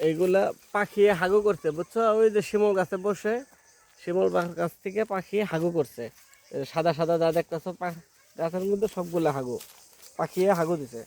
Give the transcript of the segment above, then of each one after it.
এইগুলা পাখি হাগু করছে বুঝছো, ওই যে শিমুল গাছে বসে শিমুল গাছ থেকে পাখি হাগু করছে। সাদা সাদা যা দেখতেছো গাছের মধ্যে সবগুলো হাগু, পাখি হাগু দিছে।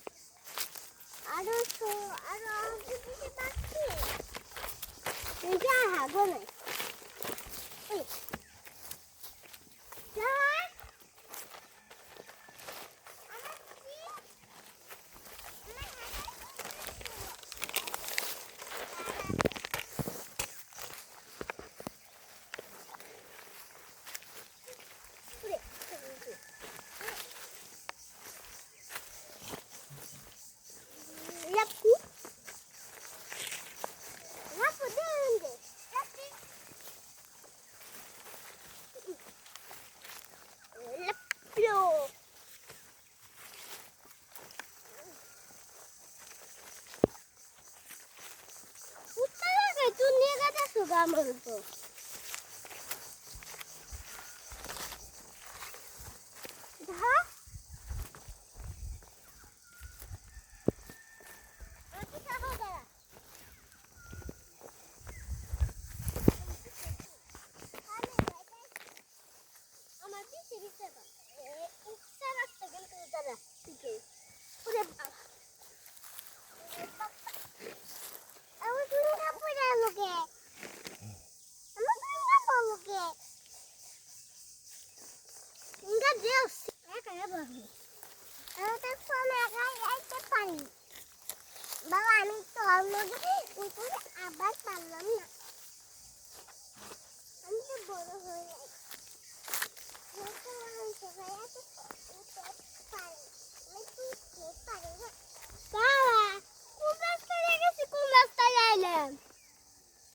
বাবা আমি তো উপরে আবার পারলাম না, আমি তো বড় হয়ে যাই।